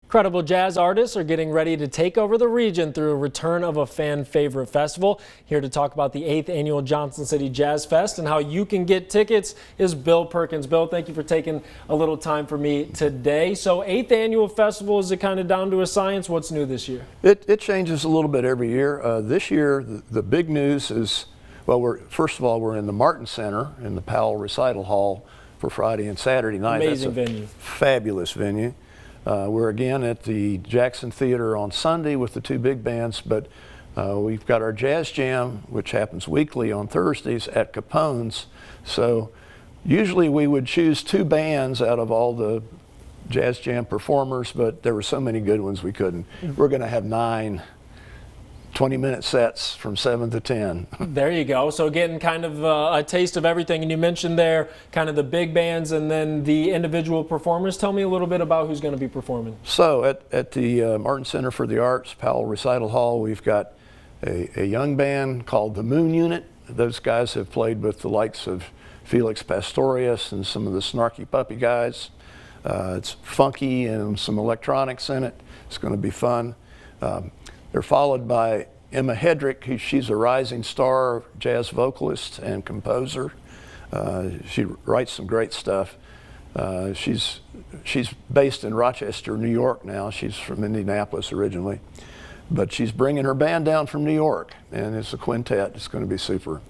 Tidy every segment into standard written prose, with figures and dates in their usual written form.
Credible jazz artists are getting ready to take over the region through a return of a fan favorite festival. Here to talk about the 8th annual Johnson City Jazz Fest and how you can get tickets is Bill Perkins. Bill, thank you for taking a little time for me today. So 8th annual festival, is it kind of down to a science? What's new this year? It changes a little bit every year. This year, the big news is, well, first of all, we're in the Martin Center in the Powell Recital Hall for Friday and Saturday night. Amazing venue. Fabulous venue. We're again at the Jackson Theater on Sunday with the two big bands, but we've got our Jazz Jam, which happens weekly on Thursdays at Capone's. So usually we would choose two bands out of all the Jazz Jam performers, but there were so many good ones we couldn't. We're going to have 9 20-minute sets from 7 to 10. There you go. So getting kind of a taste of everything. And you mentioned there kind of the big bands and then the individual performers. Tell me a little bit about who's going to be performing. So at the Martin Center for the Arts, Powell Recital Hall, we've got a young band called the Moon Unit. Those guys have played with the likes of Felix Pastorius and some of the Snarky Puppy guys. It's funky and some electronics in it. It's going to be fun. They're followed by Emma Hedrick. She's a rising star jazz vocalist and composer. She writes some great stuff. She's based in Rochester, New York now. She's from Indianapolis originally. But she's bringing her band down from New York, and it's a quintet. It's going to be super.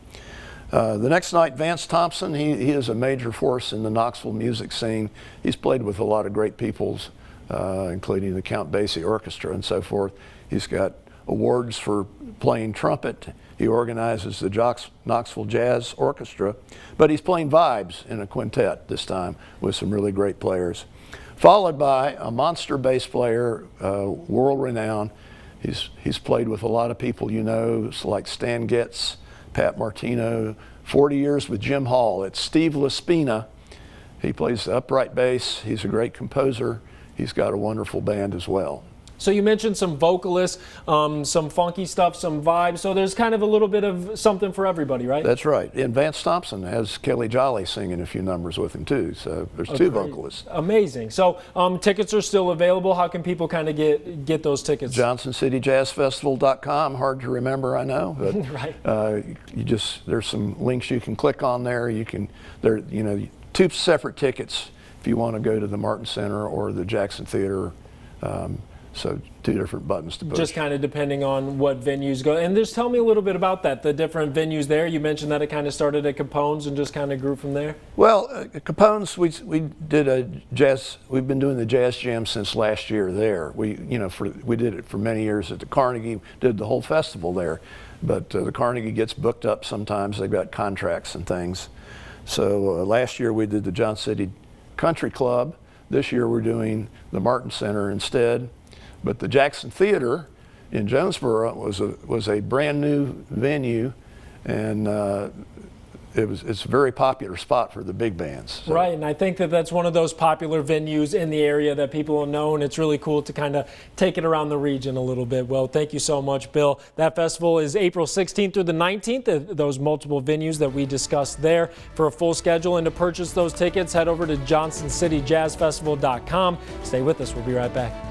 The next night, Vance Thompson, he is a major force in the Knoxville music scene. He's played with a lot of great peoples, including the Count Basie Orchestra and so forth. He's got awards for playing trumpet. He organizes the Knoxville Jazz Orchestra, but he's playing vibes in a quintet this time with some really great players. Followed by a monster bass player, world-renowned. He's played with a lot of people you know, like Stan Getz, Pat Martino, 40 years with Jim Hall. It's Steve Laspina. He plays the upright bass. He's a great composer. He's got a wonderful band as well. So you mentioned some vocalists, some funky stuff, some vibes. So there's kind of a little bit of something for everybody, right? That's right. And Vance Thompson has Kelly Jolly singing a few numbers with him too. So there's two vocalists. Amazing. So tickets are still available. How can people kind of get those tickets? JohnsonCityJazzFestival.com. Hard to remember, I know. But, right. There's some links you can click on there. Two separate tickets if you want to go to the Martin Center or the Jackson Theater. So two different buttons to push. Just kind of depending on what venues go. And just tell me a little bit about that, the different venues there. You mentioned that it kind of started at Capone's and just kind of grew from there. Well, Capone's, we did we've been doing the Jazz Jam since last year there. We did it for many years at the Carnegie, did the whole festival there. But the Carnegie gets booked up sometimes. They've got contracts and things. So last year we did the Johnson City Country Club. This year we're doing the Martin Center instead. But the Jackson Theater in Jonesboro was a brand new venue, and it's a very popular spot for the big bands. So. Right, and I think that's one of those popular venues in the area that people will know, and it's really cool to kind of take it around the region a little bit. Well, thank you so much, Bill. That festival is April 16th through the 19th, those multiple venues that we discussed there. For a full schedule and to purchase those tickets, head over to JohnsonCityJazzFestival.com. Stay with us. We'll be right back.